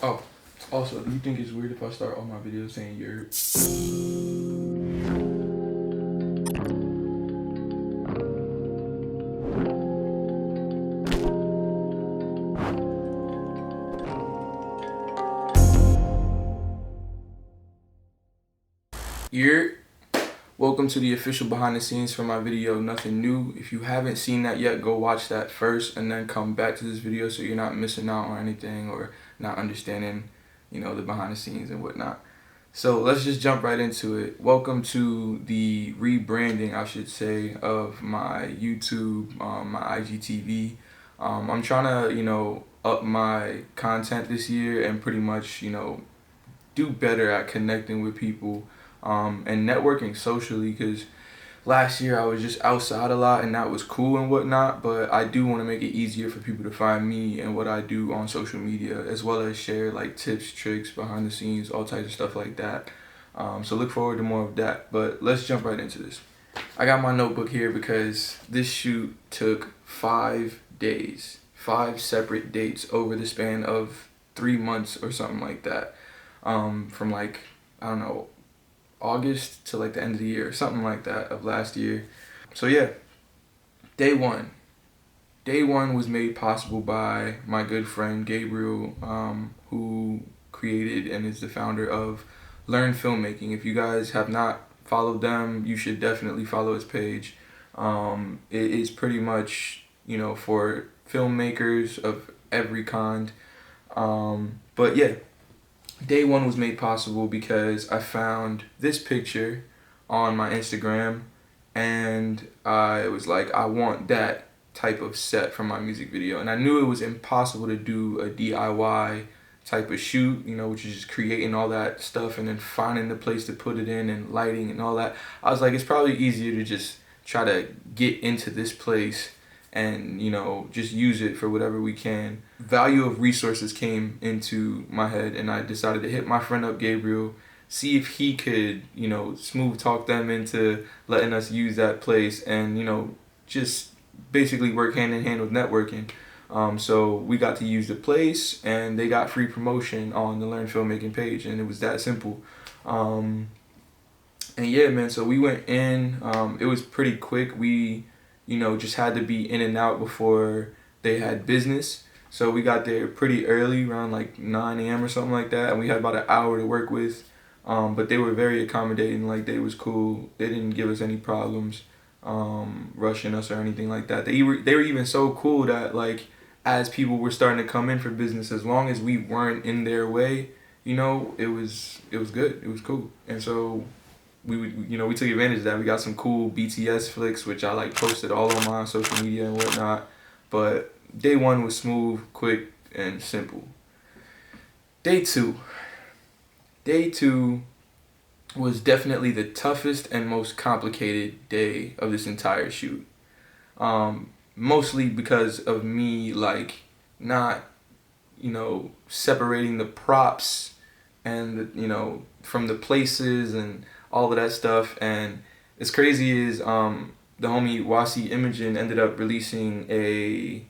Oh, also, do you think it's weird if I start all my videos saying you're? You're welcome to the official behind the scenes for my video, Nothing New. If you haven't seen that yet, go watch that first and then come back to this video so you're not missing out on anything or not understanding, the behind the scenes and whatnot. So let's just jump right into it. Welcome to the rebranding, I should say, of my YouTube, my IGTV. I'm trying to, up my content this year and pretty much, do better at connecting with people and networking socially, because last year I was just outside a lot and that was cool and whatnot, but I do want to make it easier for people to find me and what I do on social media, as well as share like tips, tricks, behind the scenes, all types of stuff like that. So look forward to more of that, but let's jump right into this. I got my notebook here because this shoot took 5 days, 5 separate dates over the span of 3 months or something like that. From like, I don't know, August to like the end of the year, something like that, of last year. So yeah, day one. Day one was made possible by my good friend Gabriel, who created and is the founder of Learn Filmmaking. If you guys have not followed them, you should definitely follow his page. It is pretty much, for filmmakers of every kind. But yeah, day one was made possible because I found this picture on my Instagram and I was like, I want that type of set for my music video. And I knew it was impossible to do a DIY type of shoot, which is just creating all that stuff and then finding the place to put it in and lighting and all that. I was like, it's probably easier to just try to get into this place and just use it for whatever we can. Value of resources came into my head and I decided to hit my friend up, Gabriel, see if he could smooth talk them into letting us use that place and just basically work hand in hand with networking. So we got to use the place and they got free promotion on the Learn Filmmaking page, and it was that simple. And yeah, man, so we went in. It was pretty quick. We just had to be in and out before they had business. So we got there pretty early, around like 9 a.m. or something like that, and we had about an hour to work with. But they were very accommodating, like they was cool. They didn't give us any problems, rushing us or anything like that. They were even so cool that like as people were starting to come in for business, as long as we weren't in their way, it was good. It was cool. And so we took advantage of that. We got some cool BTS flicks, which I like posted all on my social media and whatnot. But day one was smooth, quick, and simple. Day two. Day two was definitely the toughest and most complicated day of this entire shoot. Mostly because of me like not, separating the props and from the places and all of that stuff. And it's crazy is the homie Wasi Imogen ended up releasing a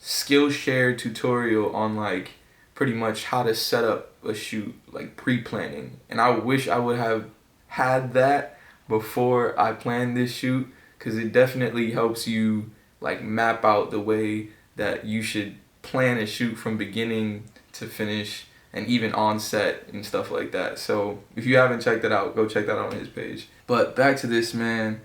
Skillshare tutorial on like pretty much how to set up a shoot, like pre-planning. And I wish I would have had that before I planned this shoot, because it definitely helps you like map out the way that you should plan a shoot from beginning to finish and even on set and stuff like that. So if you haven't checked that out, go check that out on his page. But back to this, man.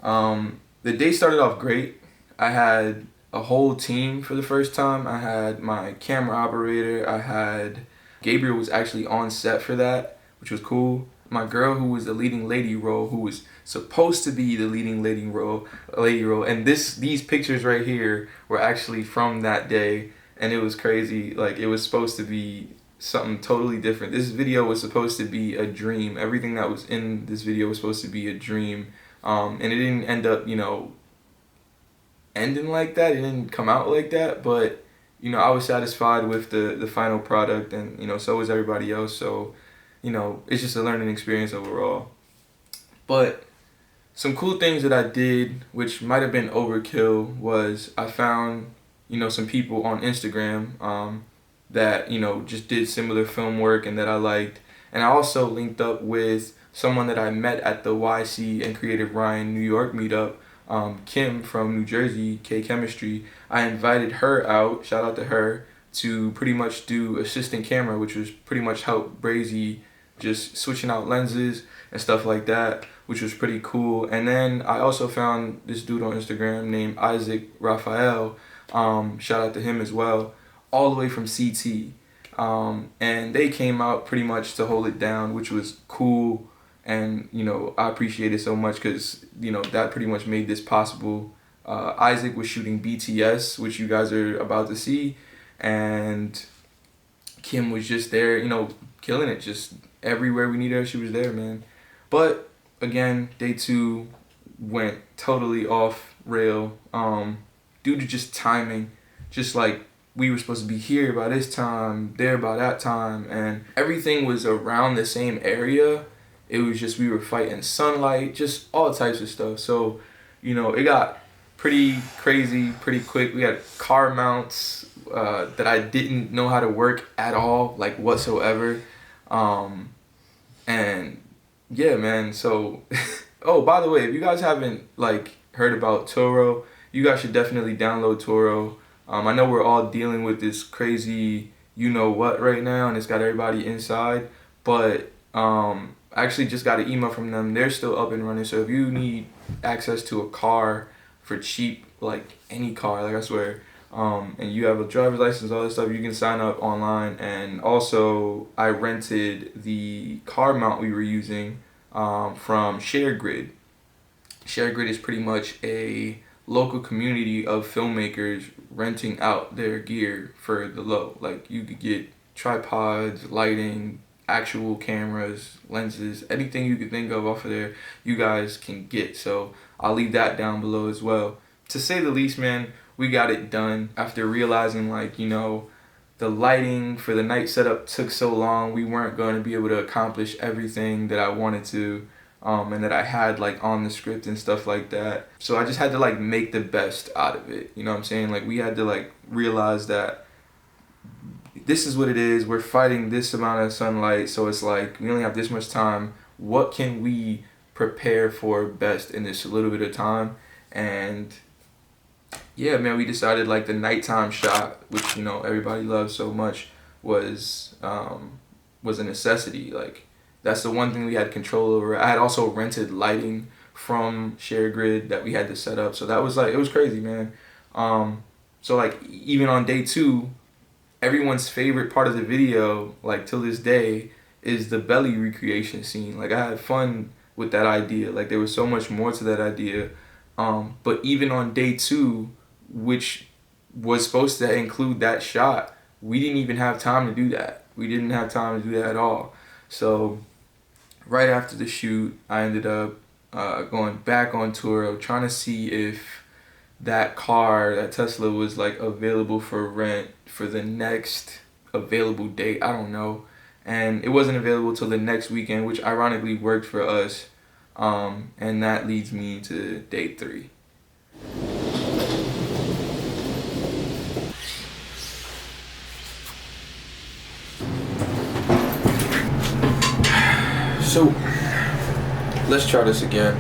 The day started off great. I had a whole team for the first time. I had my camera operator. I had Gabriel was actually on set for that, which was cool. My girl, who was the leading lady role, who was supposed to be the leading lady role, and these pictures right here were actually from that day, and it was crazy. Like it was supposed to be something totally different. This video was supposed to be a dream. Everything that was in this video was supposed to be a dream, and it didn't end up, ending like that. It didn't come out like that, but I was satisfied with the final product, and so was everybody else. So it's just a learning experience overall. But some cool things that I did, which might have been overkill, was I found some people on Instagram that, you know, just did similar film work and that I liked. And I also linked up with someone that I met at the YC and Creative Ryan New York meetup, Kim from New Jersey, K Chemistry. I invited her out, shout out to her, to pretty much do assistant camera, which was pretty much help Brazy just switching out lenses and stuff like that, which was pretty cool. And then I also found this dude on Instagram named Isaac Raphael, shout out to him as well, all the way from CT. And they came out pretty much to hold it down, which was cool. And, you know, I appreciate it so much because, you know, that pretty much made this possible. Isaac was shooting BTS, which you guys are about to see. And Kim was just there, you know, killing it. Just everywhere we needed her, she was there, man. But, again, day 2 went totally off rail due to just timing. Just like we were supposed to be here by this time, there by that time. And everything was around the same area. It was just we were fighting sunlight, just all types of stuff. So, you know, it got pretty crazy pretty quick. We had car mounts that I didn't know how to work at all, like whatsoever. And yeah, man, so oh, by the way, if you guys haven't like heard about Toro, you guys should definitely download Toro. I know we're all dealing with this crazy you know what right now, and it's got everybody inside, but I actually just got an email from them. They're still up and running. So if you need access to a car for cheap, like any car, like I swear, and you have a driver's license, all this stuff, you can sign up online. And also, I rented the car mount we were using from ShareGrid. ShareGrid is pretty much a local community of filmmakers renting out their gear for the low. Like you could get tripods, lighting, actual cameras, lenses, anything you could think of off of there, you guys can get. So I'll leave that down below as well. To say the least, man, we got it done after realizing, like, you know, the lighting for the night setup took so long. We weren't going to be able to accomplish everything that I wanted to, and that I had like on the script and stuff like that. So I just had to like make the best out of it. You know what I'm saying? Like we had to like realize that this is what it is. We're fighting this amount of sunlight, so it's like we only have this much time. What can we prepare for best in this little bit of time? And yeah, man, we decided like the nighttime shot, which, you know, everybody loves so much, was a necessity. Like that's the one thing we had control over. I had also rented lighting from ShareGrid that we had to set up, so that was like, it was crazy, man. So like even on day 2, everyone's favorite part of the video, like till this day, is the belly recreation scene. Like I had fun with that idea. Like there was so much more to that idea. But even on day 2, which was supposed to include that shot, we didn't even have time to do that. We didn't have time to do that at all. So right after the shoot, I ended up going back on Turo, trying to see if that car, that Tesla, was like available for rent for the next available date. I don't know. And it wasn't available till the next weekend, which ironically worked for us. And that leads me to day 3. So let's try this again.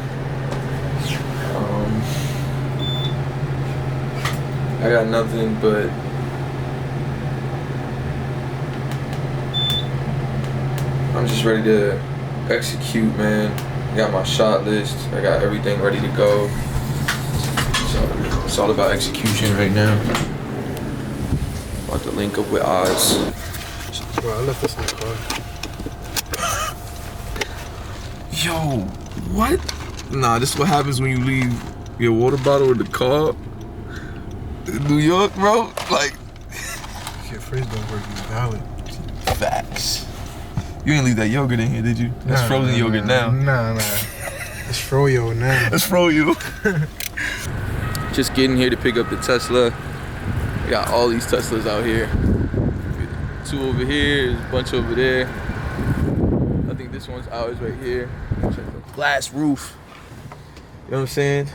I got nothing but I'm just ready to execute, man. I got my shot list. I got everything ready to go. So it's all about execution right now. About to link up with Oz. Bro, I left this in the car. Yo, what? Nah, this is what happens when you leave your water bottle in the car in New York, bro. Like, Your phrase don't work, it's valid. facts. You didn't leave that yogurt in here, did you? That's frozen yogurt now. Nah. It's froyo now. That's froyo. Just getting here to pick up the Tesla. We got all these Teslas out here. 2 over here, there's a bunch over there. I think this one's ours right here. Check the glass roof. You know what I'm saying?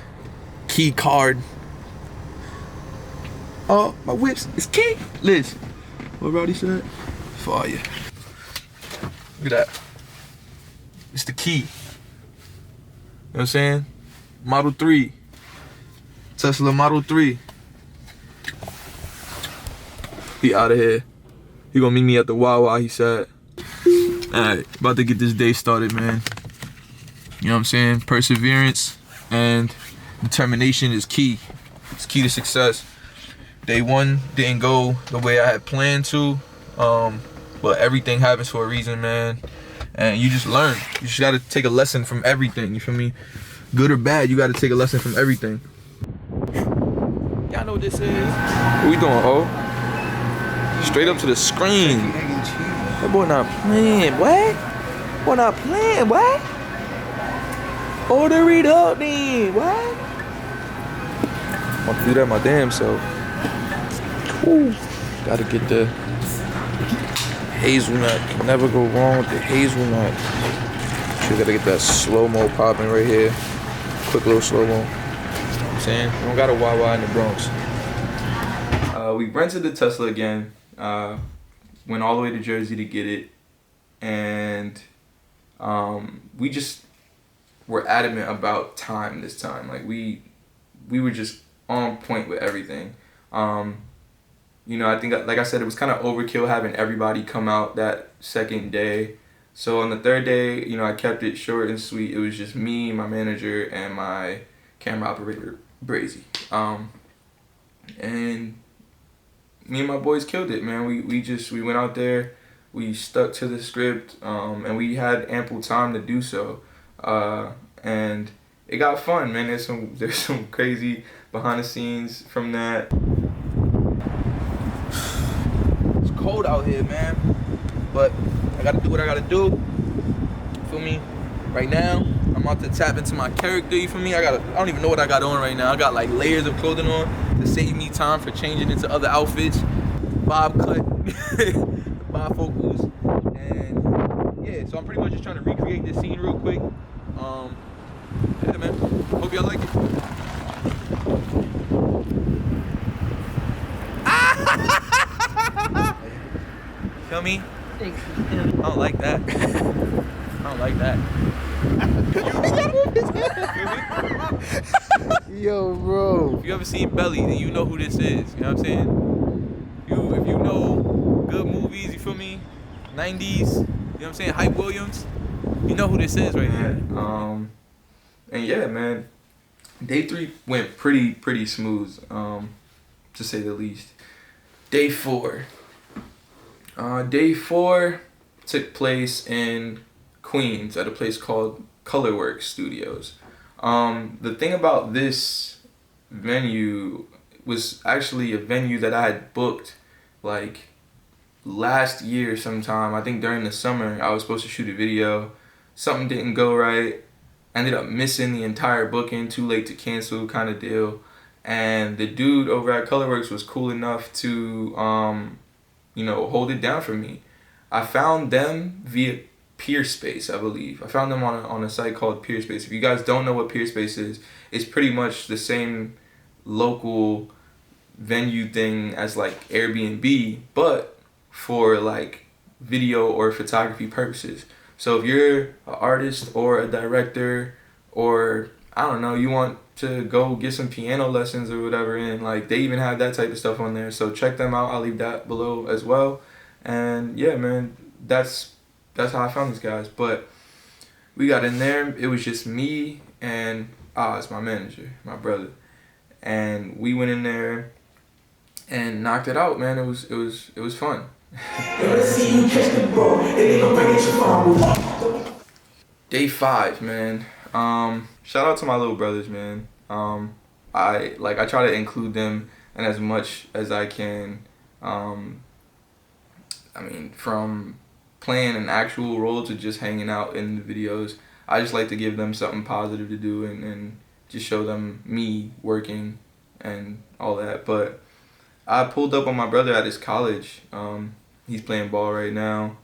Key card. Oh, my whips is key. Liz, What Roddy said? Fire. Look at that. It's the key. You know what I'm saying? Model 3. Tesla Model 3. He out of here. He gonna meet me at the Wawa, he said. Alright, about to get this day started, man. You know what I'm saying? Perseverance and determination is key. It's key to success. Day 1 didn't go the way I had planned to. But everything happens for a reason, man. And you just learn. You just gotta take a lesson from everything, you feel me? Good or bad, you gotta take a lesson from everything. Y'all know what this is. What we doing, oh? Straight up to the screen. That boy not playing, what? Boy not playing, what? Order it up then, what? I'm gonna do that my damn self. Ooh. Gotta get the hazelnut. Can never go wrong with the hazelnut. Sure, gotta get that slow-mo popping right here. Quick little slow-mo. You know what I'm saying? We don't got a Wawa in the Bronx. We rented the Tesla again. Went all the way to Jersey to get it. And we just were adamant about time this time. Like we were just on point with everything. You know, I think, like I said, it was kind of overkill having everybody come out that second day. So on the third day, you know, I kept it short and sweet. It was just me, my manager, and my camera operator, Brazy. And me and my boys killed it, man. We went out there, we stuck to the script, and we had ample time to do so. And it got fun, man. There's some crazy behind the scenes from that. It's cold out here, man, but I gotta do what I gotta do. Feel me? Right now, I'm about to tap into my character. You feel me? I don't even know what I got on right now. I got like layers of clothing on to save me time for changing into other outfits. Bob cut, bifocals, and yeah. So I'm pretty much just trying to recreate this scene real quick. Yeah, man. Hope y'all like it. Feel me? I don't like that. I don't like that. Yo, bro. If you ever seen Belly, then you know who this is. You know what I'm saying? If you know good movies, you feel me? 90s, you know what I'm saying? Hype Williams, you know who this is right here. And yeah, man. Day 3 went pretty smooth, to say the least. Day 4. Day 4 took place in Queens at a place called Colorworks Studios. The thing about this venue was actually a venue that I had booked like last year sometime. I think during the summer I was supposed to shoot a video. Something didn't go right. Ended up missing the entire booking, too late to cancel kind of deal. And the dude over at Colorworks was cool enough to you know, hold it down for me. I found them via Peerspace, I believe. I found them on a site called Peerspace. If you guys don't know what Peerspace is, it's pretty much the same local venue thing as like Airbnb, but for like video or photography purposes. So if you're an artist or a director, or I don't know, you want to go get some piano lessons or whatever, and like they even have that type of stuff on there. So check them out. I'll leave that below as well. And yeah, man, that's how I found these guys. But we got in there. It was just me and Oz, my manager, my brother, and we went in there and knocked it out, man. It was fun. Day 5, man. Shout out to my little brothers, man. I try to include them in as much as I can. I mean, from playing an actual role to just hanging out in the videos, I just like to give them something positive to do and just show them me working and all that. But I pulled up on my brother at his college. He's playing ball right now,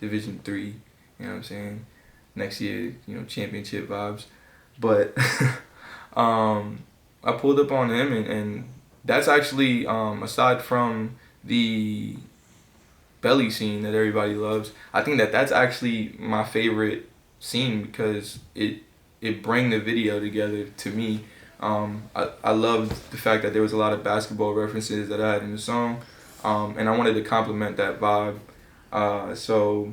Division 3, you know what I'm saying? Next year, you know, championship vibes. But I pulled up on him, and that's actually, aside from the belly scene that everybody loves. I think that that's actually my favorite scene because it bring the video together to me. I loved the fact that there was a lot of basketball references that I had in the song, and I wanted to complement that vibe. So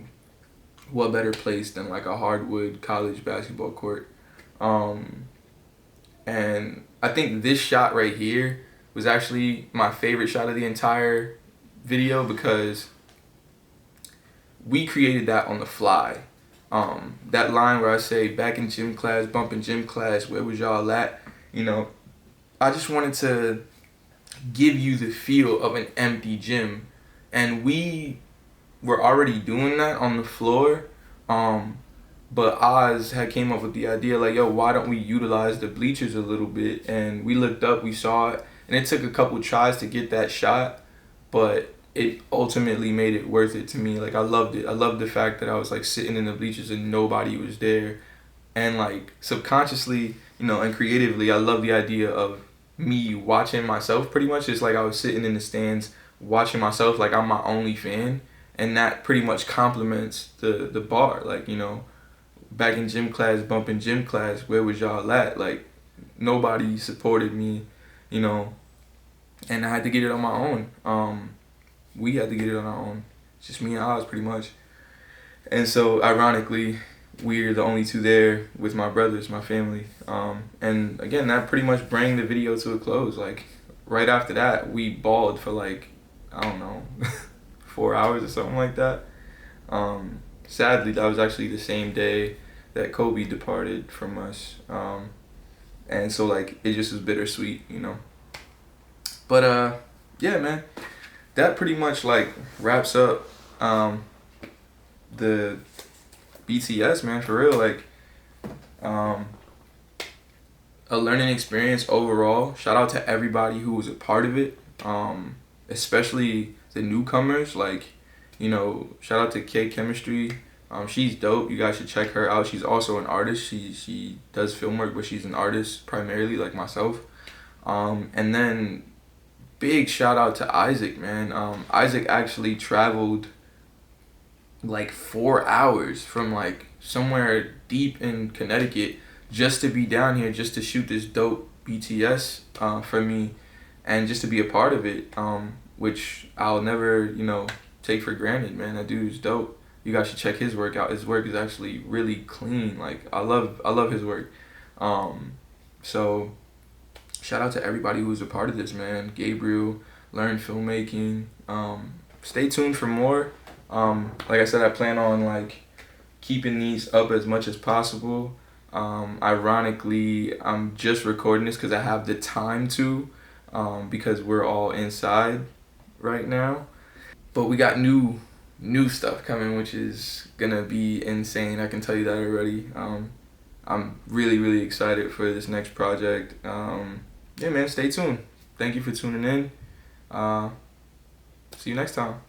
what better place than like a hardwood college basketball court? And I think this shot right here was actually my favorite shot of the entire video because we created that on the fly. That line where I say, back in gym class, bumping gym class, where was y'all at? You know, I just wanted to give you the feel of an empty gym. And we were already doing that on the floor. But Oz had came up with the idea like, yo, why don't we utilize the bleachers a little bit? And we looked up, we saw it, and it took a couple tries to get that shot, but it ultimately made it worth it to me. Like, I loved it. I loved the fact that I was like sitting in the bleachers and nobody was there. And like subconsciously, you know, and creatively, I love the idea of me watching myself pretty much. It's like I was sitting in the stands watching myself like I'm my only fan. And that pretty much complements the bar. Like, you know, back in gym class, bumping gym class, where was y'all at? Like, nobody supported me, you know, and I had to get it on my own. We had to get it on our own. It's just me and Oz, pretty much. And so, ironically, we're the only two there with my brothers, my family. And again, that pretty much bring the video to a close. Like, right after that, we balled for like, I don't know, 4 hours or something like that. Sadly, that was actually the same day that Kobe departed from us. And so like it just was bittersweet, you know. But yeah, man, that pretty much like wraps up the BTS, man, for real. Like a learning experience overall. Shout out to everybody who was a part of it, especially the newcomers. Like, you know, shout out to K Chemistry. She's dope. You guys should check her out. She's also an artist. She does film work, but she's an artist primarily, like myself. And then big shout out to Isaac, man. Isaac actually traveled like 4 hours from like somewhere deep in Connecticut just to be down here, just to shoot this dope BTS for me, and just to be a part of it, which I'll never, you know, take for granted, man. That dude is dope. You guys should check his work out. His work is actually really clean. Like, I love his work. So shout out to everybody who was a part of this, man. Gabriel, learn filmmaking. Stay tuned for more. Like I said, I plan on like keeping these up as much as possible. Ironically, I'm just recording this because I have the time to, because we're all inside right now. But we got new stuff coming, which is gonna be insane. I can tell you that already. I'm really excited for this next project. Yeah, man, stay tuned. Thank you for tuning in. See you next time.